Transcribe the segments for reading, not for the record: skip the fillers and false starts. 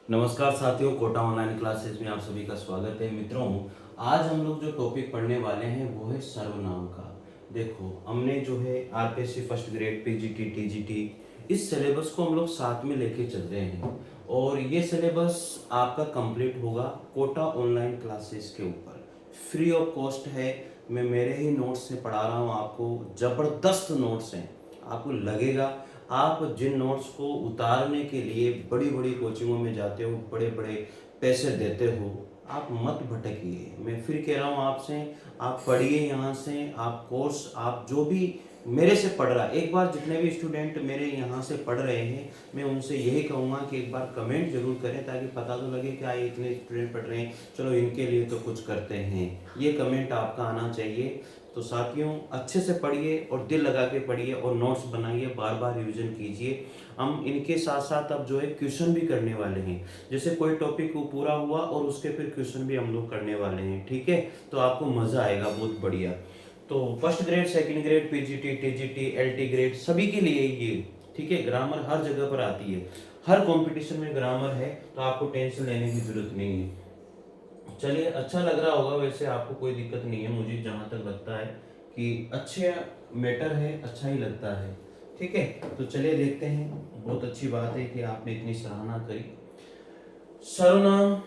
नमस्कार साथियों, Kota online classes में आप सभी का स्वागत है। मित्रों, आज हम लोग जो टॉपिक पढ़ने वाले हैं वो है सर्वनाम का। देखो, हमने जो है RPSC first grade PGT TGT इस सिलेबस को हम लोग साथ में लेके चल रहे हैं और ये सिलेबस आपका कंप्लीट होगा कोटा ऑनलाइन क्लासेस के ऊपर। फ्री ऑफ कॉस्ट है। मैं मेरे ही नोट्स से पढ़ा रहा हूँ आपको। ज़बरदस्त नोट्स हैं। आपको लगेगा आप जिन नोट्स को उतारने के लिए बड़ी बड़ी कोचिंगों में जाते हो, बड़े बड़े पैसे देते हो, आप मत भटकिए। मैं फिर कह रहा हूँ आपसे, आप पढ़िए यहाँ से। आप कोर्स, आप जो भी मेरे से पढ़ रहा है, एक बार जितने भी स्टूडेंट मेरे यहाँ से पढ़ रहे हैं, मैं उनसे यही कहूँगा कि एक बार कमेंट जरूर करें ताकि पता तो लगे कि ये इतने स्टूडेंट पढ़ रहे हैं, चलो इनके लिए तो कुछ करते हैं। ये कमेंट आपका आना चाहिए। तो साथियों, अच्छे से पढ़िए और दिल लगा के पढ़िए और नोट्स बनाइए, बार बार रिवीजन कीजिए। हम इनके साथ साथ अब जो है क्वेश्चन भी करने वाले हैं। जैसे कोई टॉपिक पूरा हुआ और उसके फिर क्वेश्चन भी हम लोग करने वाले हैं, ठीक है? तो आपको मज़ा आएगा, बहुत बढ़िया। तो first grade, second grade, PGT TGT LT grade सभी के लिए ये, ठीक है? ग्रामर हर जगह पर आती है, हर कंपटीशन में ग्रामर है, तो आपको टेंशन लेने की जरूरत नहीं है। चलिए, अच्छा लग रहा होगा, वैसे आपको कोई दिक्कत नहीं है, मुझे जहाँ तक लगता है कि अच्छे मैटर है, अच्छा ही लगता है, ठीक है? तो चलिए देखते हैं। बहुत अच्छी बात है कि आपने इतनी सराहना करी। सर्वनाम,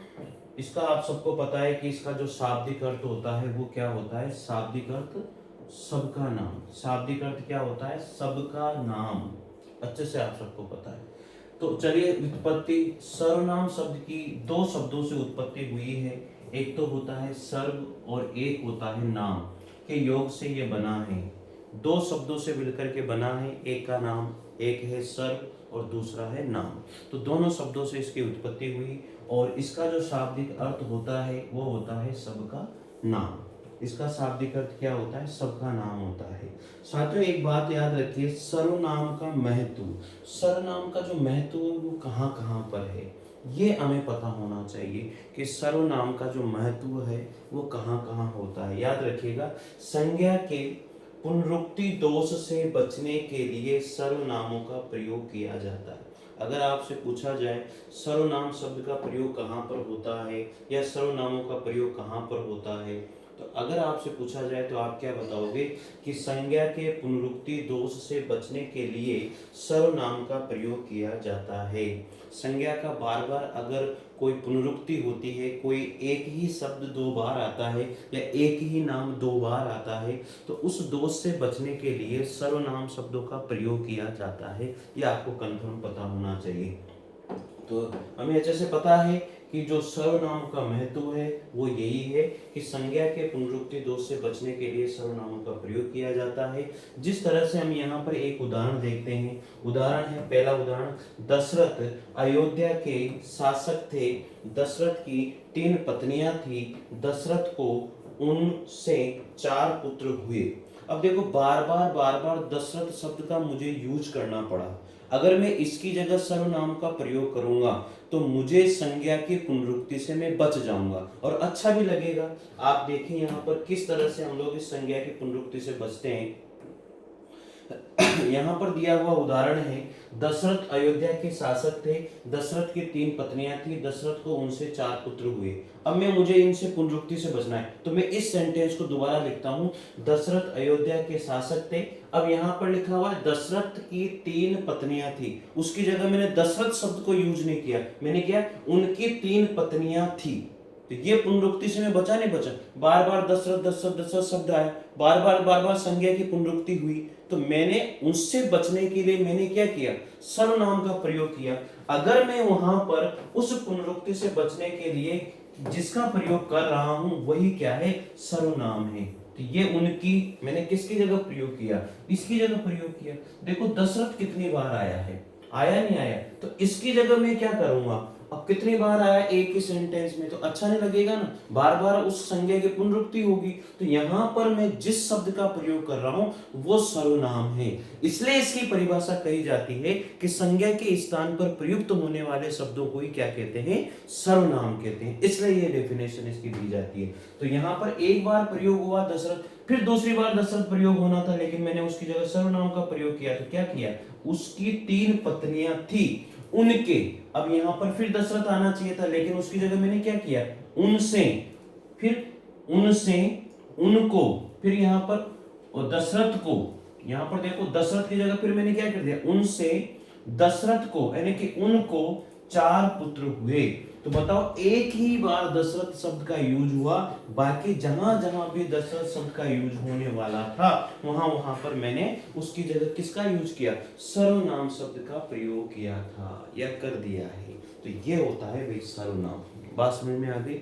इसका आप सबको पता है कि इसका जो शाब्दिक अर्थ होता है वो क्या होता है? शाब्दिक अर्थ सबका नाम। शाब्दिक अर्थ क्या होता है? सबका नाम। अच्छे से आप सबको पता है। तो चलिए, उत्पत्ति। सर्वनाम शब्द की दो शब्दों से उत्पत्ति हुई है। एक तो होता है सर्व और एक होता है नाम के योग से ये बना है। दो शब्दों से मिलकर के बना है। एक का नाम, एक है सर्व और दूसरा है नाम। तो दोनों शब्दों से इसकी उत्पत्ति हुई और इसका जो शाब्दिक अर्थ होता है वो होता है सबका नाम। इसका शाब्दिक अर्थ क्या होता है? सबका नाम होता है। साथियों, एक बात याद रखिए, सर्वनाम का महत्व, सर्वनाम का जो महत्व है वो कहाँ कहाँ पर है, ये हमें पता होना चाहिए कि सर्वनाम का जो महत्व है वो कहाँ कहाँ होता है। याद रखिएगा, संज्ञा के पुनरुक्ति दोष से बचने के लिए सर्वनामों का प्रयोग किया जाता है। अगर आपसे पूछा जाए सर्वनाम शब्द का प्रयोग कहाँ पर होता है या सर्वनामों का प्रयोग कहाँ पर होता है, तो अगर आपसे पूछा जाए तो आप क्या बताओगे कि संज्ञा के पुनरुक्ति दोष से बचने के लिए सर्वनाम का प्रयोग किया जाता है। संज्ञा का बार बार अगर कोई पुनरुक्ति होती है, कोई एक ही शब्द दो बार आता है या एक ही नाम दो बार आता है, तो उस दोष से बचने के लिए सर्वनाम शब्दों का प्रयोग किया जाता है। ये आपको कंफर्म पता होना चाहिए। तो हमें अच्छे से पता है कि जो सर्वनाम का महत्व है वो यही है कि संज्ञा के पुनरुक्ति दोष से बचने के लिए सर्वनामों का प्रयोग किया जाता है। जिस तरह से हम यहाँ पर एक उदाहरण देखते हैं। उदाहरण है, पहला उदाहरण, दशरथ अयोध्या के शासक थे। दशरथ की 3 पत्नियां थी। दशरथ को उनसे 4 पुत्र हुए। अब देखो, बार बार दशरथ शब्द का मुझे यूज करना पड़ा। अगर मैं इसकी जगह सर्वनाम का प्रयोग करूंगा तो मुझे संज्ञा की पुनरुक्ति से मैं बच जाऊंगा और अच्छा भी लगेगा। आप देखें यहाँ पर किस तरह से हम लोग इस संज्ञा की पुनरुक्ति से बचते हैं। यहाँ पर दिया हुआ उदाहरण है, दशरथ अयोध्या के शासक थे। दशरथ की 3 पत्नियां थी। दशरथ को उनसे 4 पुत्र हुए। अब मुझे इनसे पुनरुक्ति से बचना है, तो मैं इस सेंटेंस को दोबारा लिखता हूँ। दशरथ अयोध्या के शासक थे। अब यहाँ पर लिखा हुआ है दशरथ की 3 पत्नियां थी। उसकी जगह मैंने दशरथ शब्द को यूज नहीं किया, मैंने किया उनकी 3 पत्नियां थी। तो ये पुनरुक्ति से मैं बचा नहीं बचा। बार बार दशरथ दशरथ दशरथ शब्द आया, बार बार संज्ञा की पुनरुक्ति हुई, तो मैंने उससे बचने के लिए मैंने क्या किया? सर्वनाम का प्रयोग किया। अगर मैं वहां पर उस पुनरुक्ति से बचने के लिए जिसका प्रयोग कर रहा हूं वही क्या है? सर्वनाम है। तो ये उनकी मैंने किसकी जगह प्रयोग किया? इसकी जगह प्रयोग किया। देखो, दशरथ कितनी बार आया है? आया नहीं आया? तो इसकी जगह मैं क्या करूंगा? अब कितनी बार आया एक ही सेंटेंस में, तो अच्छा नहीं लगेगा ना, बार बार उस संज्ञा की पुनरुक्ति होगी। तो यहां पर मैं जिस शब्द का प्रयोग कर रहा हूं वो सर्वनाम है। इसलिए इसकी परिभाषा कही जाती है कि संज्ञा के स्थान पर प्रयुक्त होने वाले शब्दों को ही क्या कहते हैं? सर्वनाम कहते हैं। इसलिए ये डेफिनेशन इसकी दी जाती है। तो यहाँ पर एक बार प्रयोग हुआ दशरथ, फिर दूसरी बार दशरथ प्रयोग होना था, लेकिन मैंने उसकी जगह सर्वनाम का प्रयोग किया। तो क्या किया? उसकी 3 पत्नियां थी, उनके। अब यहाँ पर फिर दशरथ आना चाहिए था, लेकिन उसकी जगह मैंने क्या किया, उनसे, फिर उनसे, उनको, फिर यहाँ पर और दशरथ को, यहाँ पर देखो दशरथ की जगह फिर मैंने क्या कर दिया, उनसे दशरथ को, यानी कि उनको 4 पुत्र हुए। तो बताओ एक ही बार दशरथ शब्द का यूज हुआ, बाकी जहां जहां भी दशरथ शब्द का यूज होने वाला था वहां वहां पर मैंने उसकी जगह किसका यूज किया, सर्वनाम शब्द का प्रयोग किया था या कर दिया है। तो ये होता है भाई सर्वनाम। बात समझ में आ गई।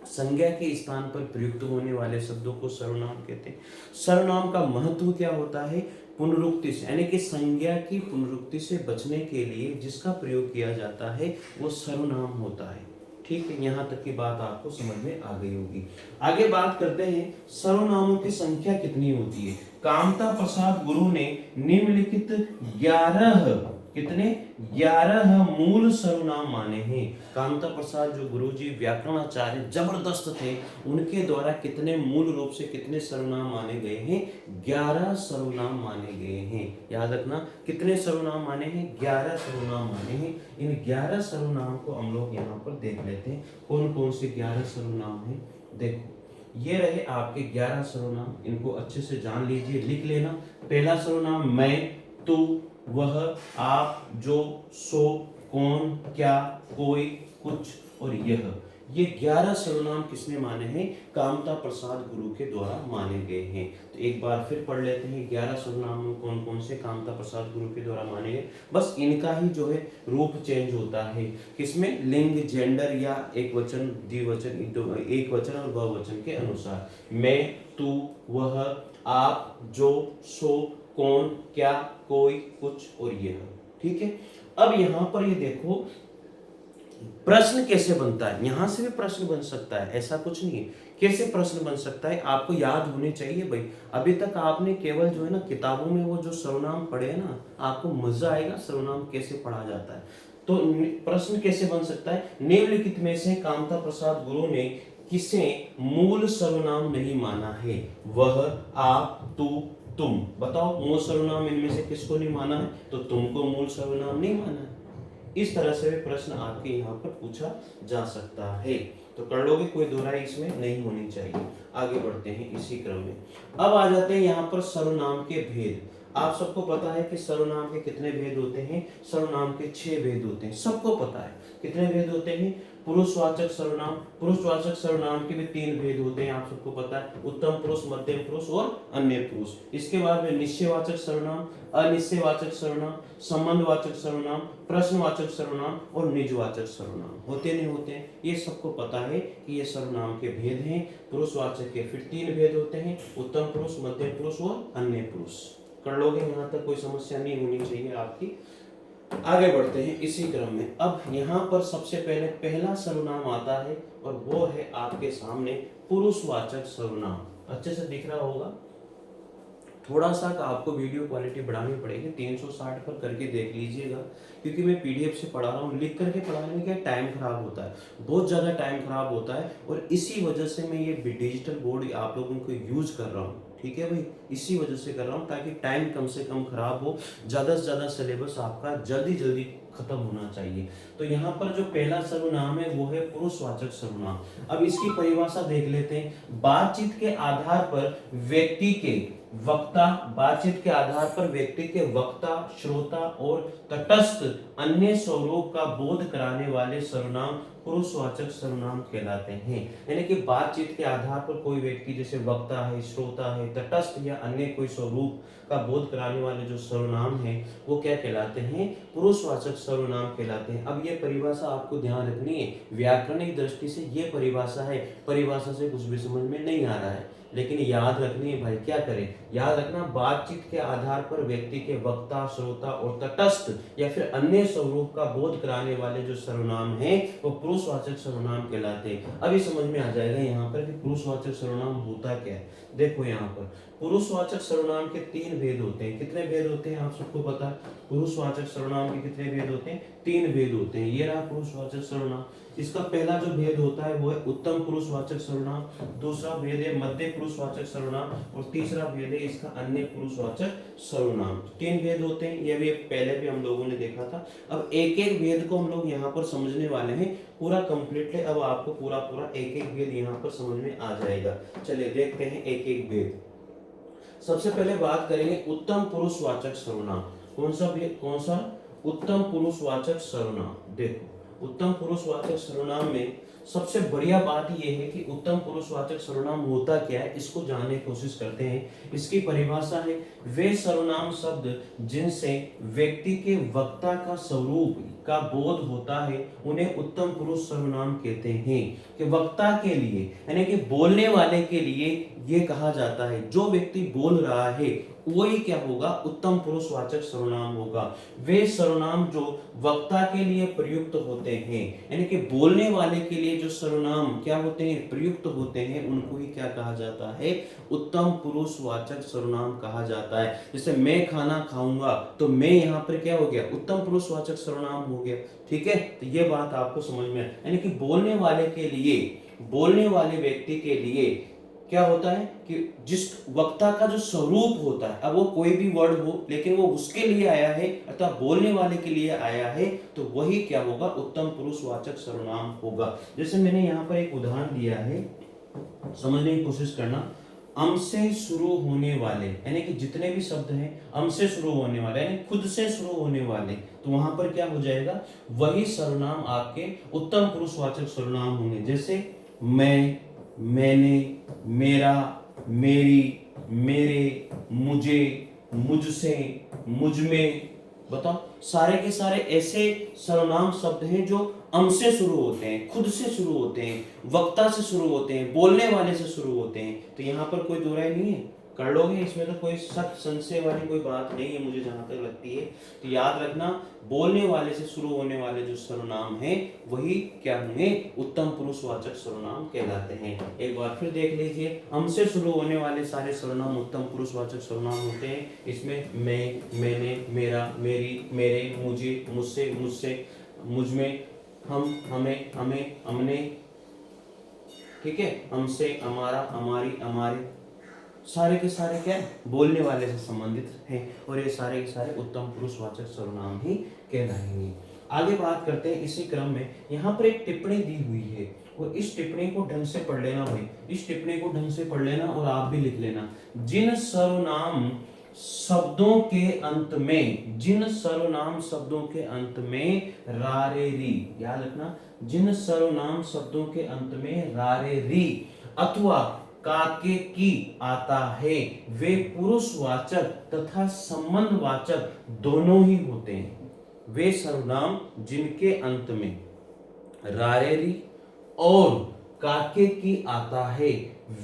संज्ञा के स्थान पर प्रयुक्त होने वाले शब्दों को सर्वनाम कहते हैं। सर्वनाम का महत्व क्या होता है, पुनरुक्ति से, यानी कि संज्ञा की पुनरुक्ति से बचने के लिए जिसका प्रयोग किया जाता है वो सर्वनाम होता है। ठीक है, यहाँ तक की बात आपको समझ में आ गई होगी। आगे बात करते हैं सर्वनामों की संख्या कितनी होती है। कामता प्रसाद गुरु ने निम्नलिखित 11 कितने 11 मूल सर्वनाम माने हैं। कामता प्रसाद जो गुरुजी व्याकरणाचार्य जबरदस्त थे, उनके द्वारा कितने मूल रूप से कितने सर्वनाम माने गए हैं, 11 सर्वनाम माने गए हैं। याद रखना कितने सर्वनाम माने हैं, 11 सर्वनाम माने हैं। इन 11 सर्वनाम को हम लोग यहाँ पर देख लेते हैं कौन कौन से 11 सर्वनाम हैं। देखो ये रहे आपके 11 सर्वनाम, इनको अच्छे से जान लीजिए, लिख लेना। पहला सर्वनाम मैं, तू, वह, आप, जो, सो, कौन, क्या, कोई, कुछ और यह। ये 11 सर्वनाम किसने माने हैं, कामता प्रसाद गुरु के द्वारा माने गए हैं। तो एक बार फिर पढ़ लेते हैं 11 सर्वनाम कौन कौन से कामता प्रसाद गुरु के द्वारा माने गए। बस इनका ही जो है रूप चेंज होता है, किसमें, लिंग, जेंडर या एक वचन, द्विवचन, एक वचन और बहुवचन के अनुसार। मैं, तू, वह, आप, जो, सो, कौन, क्या, कोई, कुछ और यह। ठीक है, अब यहां पर ये देखो प्रश्न कैसे बनता है। यहां से भी प्रश्न बन सकता है, ऐसा कुछ नहीं है। कैसे प्रश्न बन सकता है आपको याद होने चाहिए भाई। अभी तक आपने केवल जो है ना किताबों में वो जो सर्वनाम पढ़े हैं ना, आपको मजा आएगा सर्वनाम कैसे पढ़ा जाता है। तो प्रश्न कैसे बन सकता है, निम्नलिखित में से कामता प्रसाद गुरु ने किसे मूल सर्वनाम नहीं माना है, वह, आप, तू, तुम। बताओ मूल सर्वनाम इनमें से किसको नहीं माना है, तो तुमको मूल सर्वनाम नहीं माना है। इस तरह से भी प्रश्न आपके यहाँ पर पूछा जा सकता है, तो कर लोगे, कोई दोहराई इसमें नहीं होनी चाहिए। आगे बढ़ते हैं इसी क्रम में। अब आ जाते हैं यहाँ पर सर्वनाम के भेद। आप सबको पता है कि सर्वनाम के कितने भेद होते हैं, सर्वनाम के 6 भेद होते हैं, सबको पता है। कितने भेद होते हैं, पुरुषवाचक सर्वनाम, पुरुषवाचक सर्वनाम के भी 3 भेद होते हैं, आप सबको पता है, उत्तम पुरुष, मध्यम पुरुष और अन्य पुरुष। इसके बाद में निश्चयवाचक सर्वनाम, अनिश्चयवाचक सर्वनाम, संबंधवाचक सर्वनाम, प्रश्नवाचक सर्वनाम और निजवाचक सर्वनाम। होते नहीं होते हैं, ये सबको पता है कि ये सर्वनाम के भेद हैं। पुरुषवाचक के फिर 3 भेद होते हैं, उत्तम पुरुष, मध्यम पुरुष और अन्य पुरुष। कर लोगे, यहाँ तक कोई समस्या नहीं होनी चाहिए आपकी। आगे बढ़ते हैं इसी क्रम में। अब यहाँ पर सबसे पहले पहला सर्वनाम आता है और वो है आपके सामने पुरुषवाचक सर्वनाम। अच्छे से दिख रहा होगा, थोड़ा सा आपको वीडियो क्वालिटी बढ़ानी पड़ेगी, 360 पर करके देख लीजिएगा, क्योंकि मैं पीडीएफ से पढ़ा रहा हूँ। लिख करके पढ़ाने में क्या टाइम खराब होता है, बहुत ज़्यादा टाइम खराब होता है, और इसी वजह से मैं ये डिजिटल बोर्ड आप लोगों को यूज कर रहा हूँ। ठीक है भाई, इसी वजह से कर रहा हूँ ताकि टाइम कम से कम खराब हो, ज़्यादा से ज़्यादा सिलेबस आपका जल्दी जल्दी खत्म होना चाहिए। तो यहाँ पर जो पहला सर्वनाम है वो है पुरुषवाचक सर्वनाम। अब इसकी परिभाषा देख लेते हैं। बातचीत के आधार पर व्यक्ति के वक्ता, बातचीत के आधार पर व्यक्ति के वक्ता, श्रोता और तटस्थ अन्य स्वरूप का बोध कराने वाले सर्वनाम पुरुषवाचक सर्वनाम कहलाते हैं। यानी कि बातचीत के आधार पर कोई व्यक्ति जैसे वक्ता है, श्रोता है, तटस्थ या अन्य कोई स्वरूप का बोध कराने वाले जो सर्वनाम है वो क्या कहलाते हैं, पुरुषवाचक सर्वनाम कहलाते हैं। अब ये परिभाषा आपको ध्यान रखनी है, व्याकरणिक दृष्टि से ये परिभाषा है, परिभाषा से कुछ भी समझ में नहीं आ रहा है, लेकिन याद रखनी है भाई। क्या करें, याद रखना, बातचीत के आधार पर व्यक्ति के वक्ता, श्रोता और तटस्थ या फिर अन्य स्वरूप का बोध कराने वाले जो सर्वनाम हैं वो पुरुषवाचक सर्वनाम कहलाते हैं। अभी समझ में आ जाएगा यहाँ पर कि पुरुषवाचक सर्वनाम होता क्या है। देखो यहाँ पर पुरुषवाचक सर्वनाम के 3 भेद होते हैं। कितने भेद होते हैं आप सबको पता है, पुरुषवाचक सर्वनाम के कितने भेद होते हैं, 3 भेद होते हैं। ये रहा पुरुषवाचक सर्वनाम। इसका पहला जो भेद होता है वो है उत्तम पुरुषवाचक सर्वनाम, दूसरा भेद है मध्य पुरुषवाचक सर्वनाम, और तीसरा भेद है इसका अन्य पुरुषवाचक सर्वनाम। तीन भेद होते हैं, ये भी पहले भी हम लोगों ने देखा था। अब एक एक भेद को हम लोग यहाँ पर समझने वाले हैं पूरा कंप्लीटली। अब आपको पूरा पूरा एक एक भेद यहाँ पर समझ में आ जाएगा। चलिए देखते हैं एक एक भेद। सबसे पहले बात करेंगे उत्तम पुरुषवाचक सर्वनाम। कौन सा भेद, कौन सा? उत्तम पुरुषवाचक सर्वनाम। देखो उत्तम पुरुषवाचक सर्वनाम में सबसे बढ़िया बात यह है कि उत्तम पुरुषवाचक सर्वनाम होता क्या है, इसको जानने की कोशिश करते हैं। इसकी परिभाषा है वे सर्वनाम शब्द जिनसे व्यक्ति के वक्ता का स्वरूप का बोध होता है उन्हें उत्तम पुरुष सर्वनाम कहते हैं। कि वक्ता के लिए यानी कि बोलने वाले के लिए ये कहा जाता है, जो व्यक्ति बोल रहा है वही क्या होगा, उत्तम पुरुषवाचक सर्वनाम होगा। वे सर्वनाम जो वक्ता के लिए प्रयुक्त होते हैं, यानी कि बोलने वाले के लिए जो सर्वनाम क्या होते हैं, प्रयुक्त होते हैं, उनको ही क्या कहा जाता है, उत्तम पुरुषवाचक सर्वनाम कहा जाता है। जैसे मैं खाना खाऊंगा, तो मैं यहाँ पर क्या हो गया, उत्तम पुरुषवाचक सर्वनाम हो गया। ठीक है, तो ये बात आपको समझ में, यानी कि बोलने वाले के लिए, बोलने वाले व्यक्ति के लिए क्या होता है कि जिस वक्ता का जो स्वरूप होता है, अब वो कोई भी वर्ड हो लेकिन वो उसके लिए आया है अर्थात बोलने वाले के लिए आया है, तो वही क्या होगा, उत्तम पुरुषवाचक सर्वनाम होगा। जैसे मैंने यहाँ पर एक उदाहरण दिया है, समझने की कोशिश करना। अम से शुरू होने वाले, यानी कि जितने भी शब्द हैं अम से शुरू होने वाले, यानी खुद से शुरू होने वाले, तो वहां पर क्या हो जाएगा, वही सर्वनाम आपके उत्तम पुरुषवाचक सर्वनाम होंगे। जैसे मैं, मैंने, मेरा, मेरी, मेरे, मुझे, मुझसे, मुझमें। बताओ, सारे के सारे ऐसे सर्वनाम शब्द हैं जो अम से शुरू होते हैं, खुद से शुरू होते हैं, वक्ता से शुरू होते हैं, बोलने वाले से शुरू होते हैं। तो यहाँ पर कोई दो राय नहीं है, कर लोगे, इसमें तो कोई शक संशय वाली कोई बात नहीं है मुझे जहां तक लगती है। तो याद रखना, बोलने वाले से शुरू होने वाले जो सर्वनाम हैं वही क्या होंगे, उत्तम पुरुषवाचक सर्वनाम कहलाते हैं। एक बार फिर देख लीजिए, हम से शुरू होने वाले सारे सर्वनाम उत्तम पुरुषवाचक सर्वनाम होते हैं। इसमें मैं, मैंने, मेरा, मेरी, मेरे, मुझे, मुझसे, मुझसे, मुझमें, हम, हमें, हमें, हमने, ठीक है, हमसे, हमारा, हमारी, हमारे, सारे के सारे क्या है, बोलने वाले से संबंधित हैं, और ये सारे के सारे उत्तम पुरुषवाचक सर्वनाम ही कहलाएंगे। आगे बात करते हैं इसी क्रम में। यहाँ पर एक टिप्पणी दी हुई है, और इस टिप्पणी को ढंग से पढ़ लेना भाई, इस टिप्पणी को ढंग से पढ़ लेना और आप भी लिख लेना। जिन सर्वनाम शब्दों के अंत में, जिन सर्वनाम शब्दों के अंत में रारे री, याद रखना, जिन सर्वनाम शब्दों के अंत में रारे री अथवा काके की आता है वे पुरुषवाचक तथा संबंधवाचक दोनों ही होते हैं। वे सर्वनाम जिनके अंत में रारेरी और काके की आता है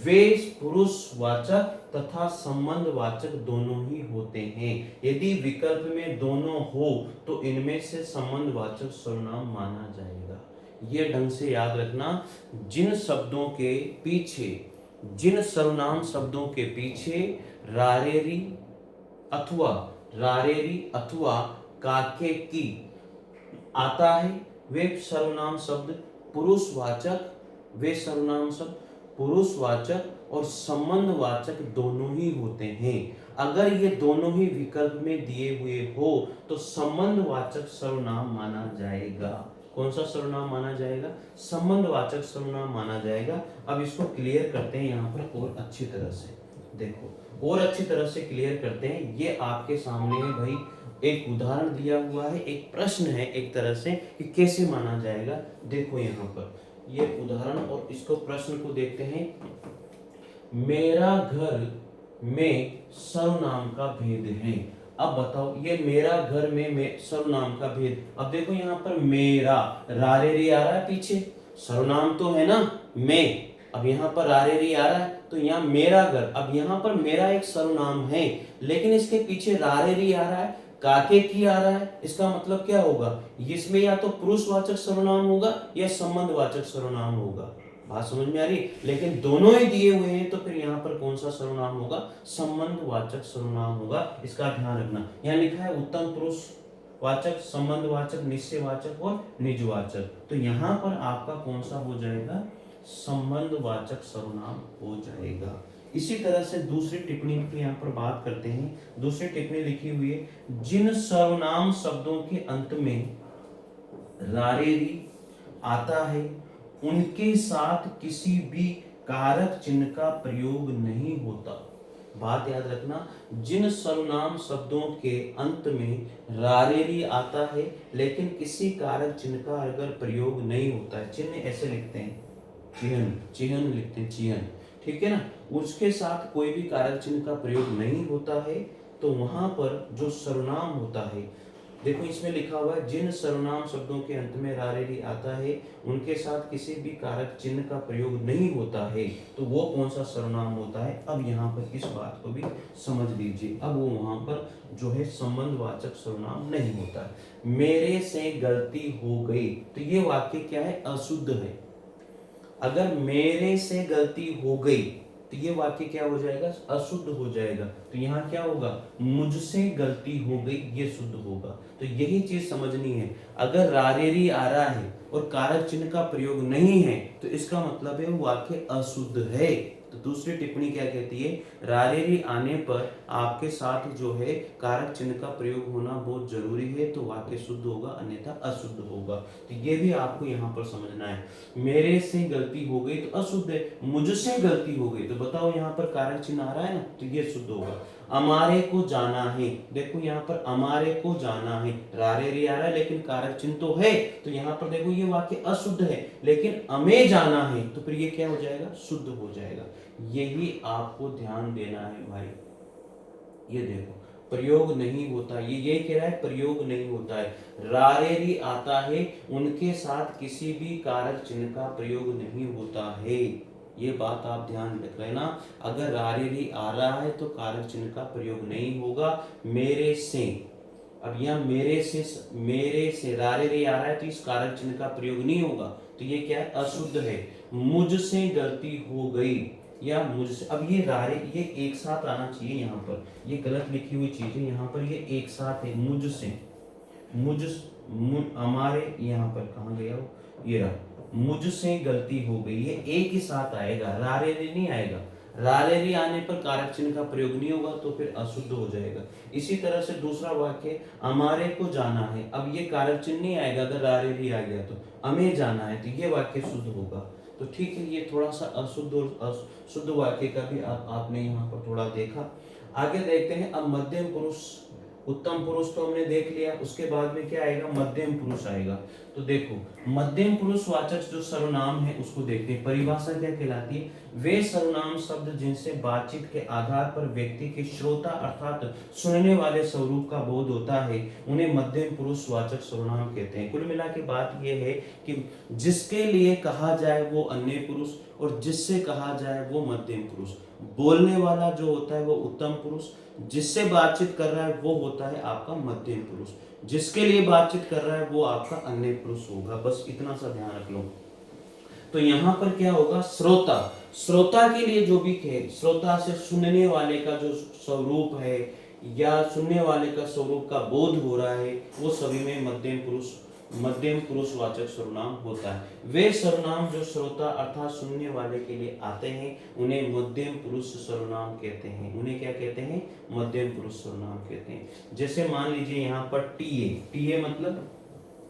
वे पुरुषवाचक तथा संबंधवाचक दोनों ही होते हैं। यदि विकल्प में दोनों हो तो इनमें से संबंधवाचक सर्वनाम माना जाएगा। ये ढंग से याद रखना, जिन शब्दों के पीछे, जिन सर्वनाम शब्दों के पीछे रारेरी अथवा काके की आता है वे सर्वनाम शब्द पुरुषवाचक, वे सर्वनाम शब्द पुरुषवाचक और संबंधवाचक दोनों ही होते हैं। अगर ये दोनों ही विकल्प में दिए हुए हो तो संबंधवाचक सर्वनाम माना जाएगा। कौन सा सर्वनाम माना जाएगा, संबंधवाचक सर्वनाम माना जाएगा। अब इसको क्लियर करते हैं यहाँ पर और अच्छी तरह से, देखो और अच्छी तरह से क्लियर करते हैं। ये आपके सामने है भाई, एक उदाहरण दिया हुआ है, एक प्रश्न है एक तरह से कि कैसे माना जाएगा। देखो यहाँ पर ये उदाहरण और इसको प्रश्न को देखते हैं। मेरा घर में सर्वनाम का भेद है। अब बताओ, ये मेरा घर में सर्वनाम का भेद। अब देखो यहाँ पर मेरा रारेरी आ रहा है, पीछे सर्वनाम तो है ना मैं, अब यहाँ पर रारेरी आ रहा है तो यहाँ मेरा घर। अब यहाँ पर मेरा एक सर्वनाम है लेकिन इसके पीछे रारेरी आ रहा है, काके की आ रहा है। इसका मतलब क्या होगा, इसमें या तो पुरुषवाचक सर्वनाम होगा या संबंधवाचक सर्वनाम होगा। बात समझ में आ रही, लेकिन दोनों ही दिए हुए हैं तो फिर यहाँ पर कौन सा सर्वनाम होगा, संबंधवाचक सर्वनाम होगा। इसका ध्यान रखना, यहाँ लिखा है उत्तम पुरुषवाचक, संबंधवाचक, निश्चयवाचक और निजवाचक। तो यहाँ पर आपका कौन सा हो जाएगा, संबंधवाचक सर्वनाम हो जाएगा। इसी तरह से दूसरी टिप्पणी की यहाँ पर बात करते हैं। दूसरी टिप्पणी लिखी हुई है, जिन सर्वनाम शब्दों के अंत में रारेरी आता है उनके साथ किसी भी कारक चिन्ह का प्रयोग नहीं होता। बात याद रखना, जिन सर्वनाम शब्दों के अंत में रारेरी आता है लेकिन किसी कारक चिन्ह का अगर प्रयोग नहीं होता है, चिन्ह ऐसे लिखते हैं, चिन्ह चिन्ह लिखते हैं, चिन्ह, ठीक है ना, उसके साथ कोई भी कारक चिन्ह का प्रयोग नहीं होता है, तो वहां पर जो सर्वनाम होता है, देखो इसमें लिखा हुआ है, जिन सर्वनाम शब्दों के अंत में रारेरी आता है उनके साथ किसी भी कारक चिन्ह का प्रयोग नहीं होता है, तो वो कौन सा सर्वनाम होता है। अब यहाँ पर इस बात को भी समझ लीजिए, अब वो वहां पर जो है संबंधवाचक सर्वनाम नहीं होता है। मेरे से गलती हो गई, तो ये वाक्य क्या है, अशुद्ध है। अगर मेरे से गलती हो गई तो ये वाक्य क्या हो जाएगा, अशुद्ध हो जाएगा। तो यहाँ क्या होगा, मुझसे गलती हो गई, ये शुद्ध होगा। तो यही चीज समझनी है, अगर रारेरी आ रहा है और कारक चिन्ह का प्रयोग नहीं है तो इसका मतलब है वो वाक्य अशुद्ध है। तो दूसरी टिप्पणी क्या कहती है, रारेरी आने पर आपके साथ जो है कारक चिन्ह का प्रयोग होना बहुत जरूरी है, तो वाक्य शुद्ध होगा, अन्यथा अशुद्ध होगा। तो ये भी आपको यहाँ पर समझना है। मेरे से गलती हो गई तो अशुद्ध है, मुझसे गलती हो गई तो बताओ यहाँ पर कारक चिन्ह आ रहा है ना, तो ये शुद्ध होगा। हमारे को जाना है, देखो यहाँ पर हमारे को जाना है, रारेरी आ रहा है लेकिन कारक चिन्ह तो है, तो यहाँ पर देखो ये वाक्य अशुद्ध है, लेकिन हमें जाना है तो फिर ये क्या हो जाएगा, शुद्ध हो जाएगा। यही आपको ध्यान देना है भाई। ये देखो प्रयोग नहीं होता, ये कह रहा है प्रयोग नहीं होता है, रारेरी आता है उनके साथ किसी भी कारक चिन्ह का प्रयोग नहीं होता है। ये बात आप ध्यान रख लेना, अगर रारेरी आ रहा है तो कारक चिन्ह का प्रयोग नहीं होगा। मेरे से, अब यहाँ मेरे से रारेरी आ रहा है तो इस कारक चिन्ह का प्रयोग नहीं होगा, तो ये क्या है, अशुद्ध है। मुझसे गलती हो गई या मुझसे, अब ये रारे ये एक साथ आना चाहिए, यहाँ पर ये गलत लिखी हुई चीज है, यहाँ पर ये एक साथ है, मुझसे हमारे, यहाँ पर कहाँ गया वो, ये रहा, मुझसे गलती हो गई, ये एक ही साथ आएगा, रारेरी नहीं आएगा। रारेरी आने पर कारक चिन्ह का प्रयोग नहीं होगा तो फिर अशुद्ध हो जाएगा। इसी तरह से दूसरा वाक्य, हमारे को जाना है, अब ये कारक चिन्ह नहीं आएगा, अगर रारेरी आ गया तो हमें जाना है, तो ये वाक्य शुद्ध होगा। तो ठीक है, ये थोड़ा सा अशुद्ध और शुद्ध वाक्य का भी आपने यहाँ पर थोड़ा देखा। आगे देखते हैं, अब मध्यम पुरुष, उत्तम पुरुष तो हमने देख लिया, उसके बाद में क्या आएगा, मध्यम पुरुष आएगा। तो देखो मध्यम पुरुष वाचक जो सर्वनाम है उसको देखते हैं, परिभाषा क्या कहलाती है, वे सर्वनाम शब्द जिनसे बातचीत के आधार पर व्यक्ति के श्रोता अर्थात सुनने वाले स्वरूप का बोध होता है उन्हें मध्यम पुरुष वाचक सर्वनाम कहते हैं। कुल मिला के बात यह है कि जिसके लिए कहा जाए वो अन्य पुरुष और जिससे कहा जाए वो मध्यम पुरुष। बोलने वाला जो होता है वो उत्तम पुरुष, जिससे बातचीत कर रहा है वो होता है आपका मध्यम पुरुष, जिसके लिए बातचीत कर रहा है वो आपका अन्य पुरुष होगा। बस इतना सा ध्यान रख लो। तो यहाँ पर क्या होगा, श्रोता, श्रोता के लिए जो भी है, श्रोता से सुनने वाले का जो स्वरूप है या सुनने वाले का स्वरूप का बोध हो रहा है, वो सभी में मध्यम पुरुष वाचक सर्वनाम होता है। वे सर्वनाम जो श्रोता अर्थात सुनने वाले के लिए आते हैं उन्हें मध्यम पुरुष सर्वनाम कहते हैं। उन्हें क्या कहते हैं, मध्यम पुरुष सर्वनाम कहते हैं। जैसे मान लीजिए यहाँ पर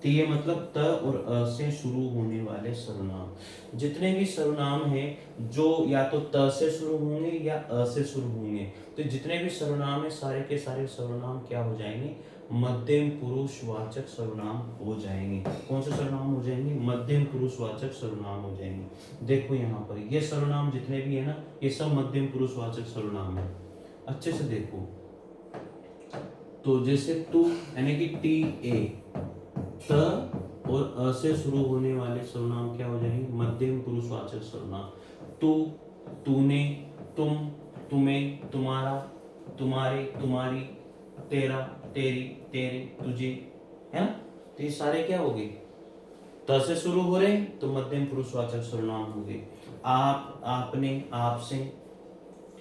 टीए मतलब त और अ से शुरू होने वाले सर्वनाम। जितने भी सर्वनाम हैं जो या तो त से शुरू होंगे या अ से शुरू होंगे, तो जितने भी सर्वनाम है सारे के सारे सर्वनाम क्या हो जाएंगे, मध्यम पुरुष वाचक सर्वनाम हो जाएंगे। कौन से सर्वनाम हो जाएंगे, मध्यम पुरुष वाचक सर्वनाम हो जाएंगे। देखो यहाँ पर ये सर्वनाम जितने भी है ना, ये सब मध्यम पुरुष वाचक सर्वनाम है। अच्छे से देखो, तो जैसे तू यानी कि टी ए, त और अ से शुरू होने वाले सर्वनाम क्या हो जाएंगे, मध्यम पुरुष वाचक सर्वनाम। तू, तूने, तुम, तुम्हें, तुम्हारा, तुम्हारे, तुम्हारी, तेरा, तेरी, तेरे, तुझे, है ना। तो ये सारे क्या हो गए, त से शुरू हो रहे तो मध्यम पुरुष वाचक सर्वनाम हो गए। आप, आपने, आपसे,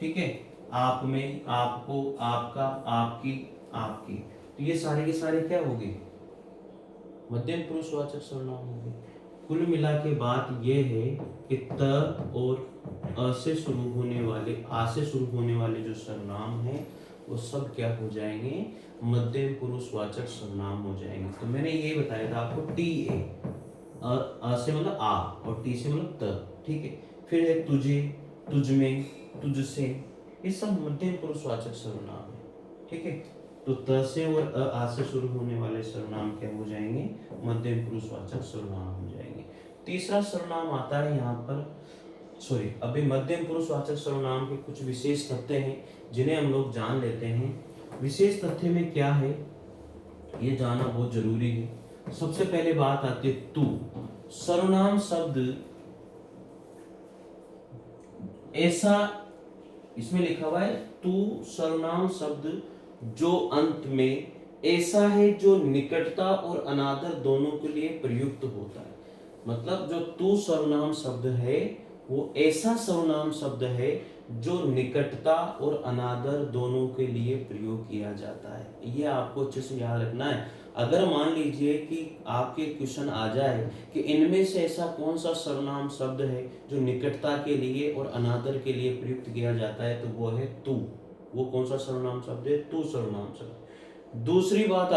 ठीक है, आप में, आपको, आपका, आपकी, आपकी, तो ये सारे के सारे क्या हो गए, मध्यम पुरुष वाचक सर्वनाम हो गए। कुल मिला के बात ये है कि त और अ से शुरू होने वाले, आ से शुरू होने वाले जो सर्वनाम हैं वो सब क्या हो जाएंगे, मध्यम पुरुषवाचक सर्वनाम हो जाएंगे। तो मैंने ये बताया था आपको, टी ए, अ से मतलब आ और टी से मतलब त, ठीक है। फिर है तुझे, तुझ में, तुझसे, ये सब मध्यम पुरुषवाचक सर्वनाम है, ठीक है। तो त से और आ से शुरू होने वाले सर्वनाम क्या हो जाएंगे, मध्यम पुरुषवाचक सर्वनाम हो जाएंगे। तीसरा सर्वनाम आता है यहाँ पर, सॉरी, अभी मध्यम पुरुषवाचक सर्वनाम के कुछ विशेष तथ्य हैं जिन्हें हम लोग जान लेते हैं। विशेष तथ्य में क्या है ये जानना बहुत जरूरी है। सबसे पहले बात आती है तू। सर्वनाम शब्द ऐसा, इसमें लिखा हुआ है तू सर्वनाम शब्द जो अंत में ऐसा है जो निकटता और अनादर दोनों के लिए प्रयुक्त होता है। मतलब जो तू सर्वनाम शब्द है वो ऐसा सर्वनाम शब्द है जो निकटता और अनादर दोनों के लिए प्रयोग किया जाता है। ये आपको अच्छे से याद रखना है। अगर मान लीजिए कि आपके क्वेश्चन आ जाए कि इनमें से ऐसा कौन सा सर्वनाम शब्द है जो निकटता के लिए और अनादर के लिए प्रयुक्त किया जाता है, तो वो है तू। वो कौन सा सर्वनाम शब्द है, तू सर्वनाम शब्द। दूसरी बात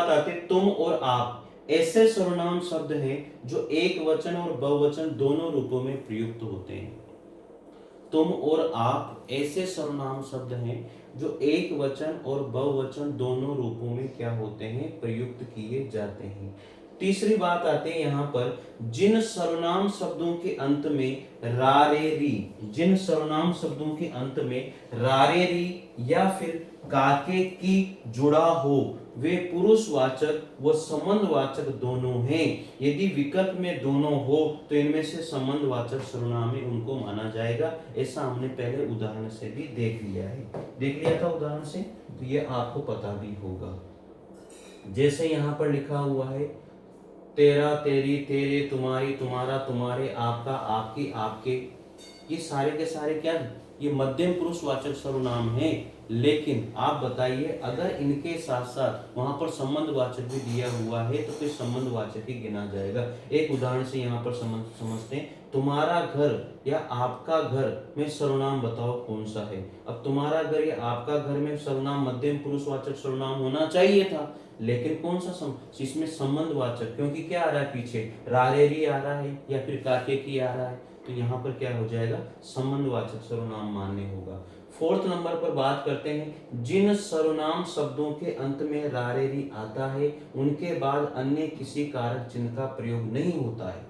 आती है तुम और आप। ऐसे सर्वनाम शब्द हैं जो एक वचन और बहुवचन दोनों रूपों में प्रयुक्त होते हैं। तुम और आप ऐसे सर्वनाम शब्द हैं जो एक वचन और बहुवचन दोनों रूपों में क्या होते हैं, प्रयुक्त किए जाते हैं। तीसरी बात आती है यहाँ पर, जिन सर्वनाम शब्दों के अंत में रारेरी, जिन सर्वनाम शब्दों के अंत में रारेरी या फिर काके की जुड़ा हो वे पुरुषवाचक व संबंधवाचक दोनों हैं। यदि विकल्प में दोनों हो तो इनमें से संबंधवाचक सर्वनाम में उनको माना जाएगा। ऐसा हमने पहले उदाहरण से भी देख लिया था उदाहरण से, तो ये आपको पता भी होगा। जैसे यहाँ पर लिखा हुआ है तेरा, तेरी, तेरे, तुम्हारी, तुम्हारा, तुम्हारे, आपका, आपकी, आपके, ये सारे के सारे क्या, ये मध्यम पुरुषवाचक सर्वनाम हैं। लेकिन आप बताइए अगर इनके साथ साथ वहां पर संबंधवाचक भी दिया हुआ है तो फिर संबंधवाचक ही गिना जाएगा। एक उदाहरण से यहाँ पर समझते हैं, तुम्हारा घर या आपका घर में सर्वनाम बताओ कौन सा है। अब तुम्हारा घर या आपका घर में सर्वनाम मध्यम पुरुषवाचक सर्वनाम होना चाहिए था, लेकिन कौन सा इसमें संबंधवाचक, क्योंकि क्या आ रहा है पीछे, रारेरी आ रहा है या फिर काके की आ रहा है, तो यहाँ पर क्या हो जाएगा, संबंधवाचक सर्वनाम मान्य होगा। फोर्थ नंबर पर बात करते हैं, जिन सर्वनाम शब्दों के अंत में रारेरी आता है उनके बाद अन्य किसी कारक चिन्ह का प्रयोग नहीं होता है।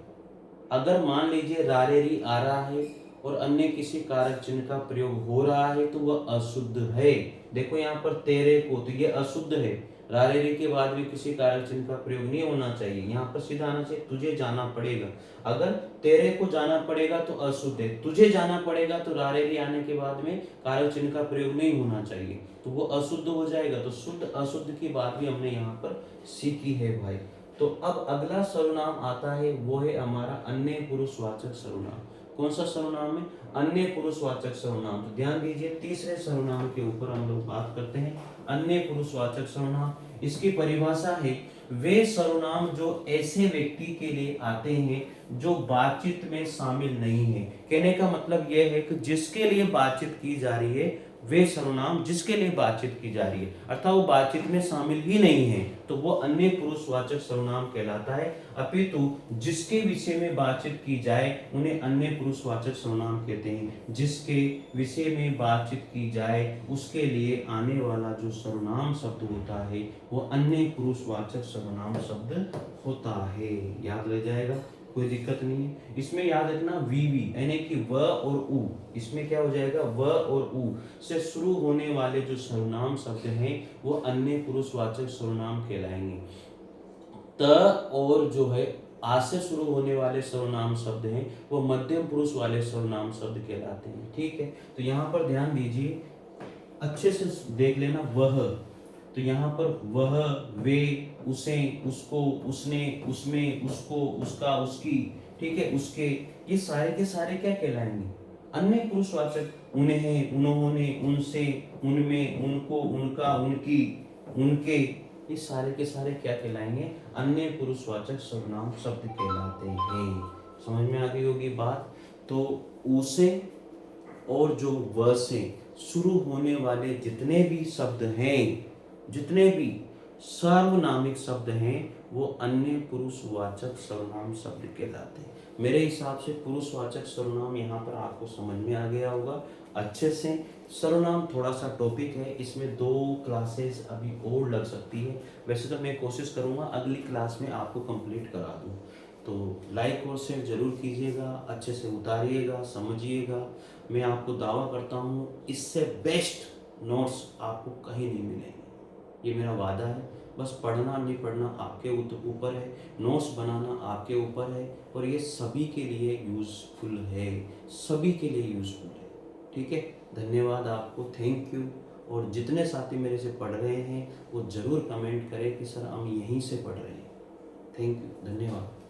अगर मान लीजिए रारेरी आ रहा है और अन्य किसी कारक चिन्ह का प्रयोग हो रहा है तो वह अशुद्ध है। देखो यहाँ पर तेरे को, तो ये अशुद्ध है। रारेरी के बाद भी किसी कारक चिन्ह का प्रयोग नहीं होना चाहिए, यहाँ पर सीधा आना चाहिए तुझे जाना पड़ेगा। अगर तेरे को जाना पड़ेगा तो अशुद्ध है, तुझे जाना पड़ेगा तो रारेरी आने के बाद में कारक चिन्ह का प्रयोग नहीं होना चाहिए, तो वो अशुद्ध हो जाएगा। तो शुद्ध अशुद्ध की बात भी हमने यहाँ पर सीखी है भाई। तो अब अगला सर्वनाम आता है वो है हमारा अन्य पुरुषवाचक सर्वनाम। कौन सा सर्वनाम है, अन्य पुरुषवाचक सर्वनाम। तो ध्यान दीजिए तीसरे सर्वनाम के ऊपर हम लोग बात करते हैं, अन्य पुरुषवाचक सर्वनाम। इसकी परिभाषा है वे सर्वनाम जो ऐसे व्यक्ति के लिए आते हैं जो बातचीत में शामिल नहीं है। कहने का मतलब यह है कि जिसके लिए बातचीत की जा रही है, वे सर्वनाम जिसके लिए बातचीत की जा रही है अर्थात वो बातचीत में शामिल ही नहीं है, तो वो अन्य पुरुषवाचक सर्वनाम कहलाता है। अपितु जिसके विषय में बातचीत की जाए उन्हें अन्य पुरुषवाचक सर्वनाम कहते हैं। जिसके विषय में बातचीत की जाए उसके लिए आने वाला जो सर्वनाम शब्द होता है वो अन्य पुरुषवाचक सर्वनाम शब्द होता है। याद रह जाएगा, कोई दिक्कत नहीं है। इसमें याद रखना वीवी यानी कि व और उ, इसमें क्या हो जाएगा, व और उ से शुरू होने वाले जो सर्वनाम शब्द हैं वो अन्य पुरुषवाचक सर्वनाम कहलाएंगे। त और जो है आ से शुरू होने वाले सर्वनाम शब्द हैं वो मध्यम पुरुष वाले सर्वनाम शब्द कहलाते हैं। ठीक है, तो यहाँ पर ध्यान दीजिए, अच्छे से देख लेना। वह, तो यहाँ पर वह, वे, उसे, उसको, उसने, उसमें, उसको, उसका, उसकी, ठीक है, उसके, ये सारे के सारे क्या कहलाएंगे, अन्य पुरुषवाचक। उन्हें, उन्होंने, उनसे, उनमें, उनको, उनका, उनकी, उनके, ये सारे के सारे क्या कहलाएंगे, अन्य पुरुषवाचक सर्वनाम शब्द कहलाते हैं। समझ में आ गई होगी बात। तो ऊ से और जो व से शुरू होने वाले जितने भी शब्द हैं, जितने भी सार्वनामिक शब्द हैं, वो अन्य पुरुषवाचक सर्वनाम शब्द कहलाते हैं। मेरे हिसाब से पुरुषवाचक सर्वनाम यहाँ पर आपको समझ में आ गया होगा अच्छे से। सर्वनाम थोड़ा सा टॉपिक है, इसमें 2 क्लासेस अभी और लग सकती है। वैसे तो मैं कोशिश करूँगा अगली क्लास में आपको कंप्लीट करा दूँ। तो लाइक और शेयर जरूर कीजिएगा, अच्छे से उतारिएगा, समझिएगा। मैं आपको दावा करता हूँ इससे बेस्ट नोट्स आपको कहीं नहीं मिलेंगे, ये मेरा वादा है। बस पढ़ना नहीं पढ़ना आपके ऊपर है, नोट्स बनाना आपके ऊपर है, और ये सभी के लिए यूज़फुल है, सभी के लिए यूज़फुल है। ठीक है, धन्यवाद आपको, थैंक यू। और जितने साथी मेरे से पढ़ रहे हैं वो ज़रूर कमेंट करें कि सर हम यहीं से पढ़ रहे हैं। थैंक यू, धन्यवाद।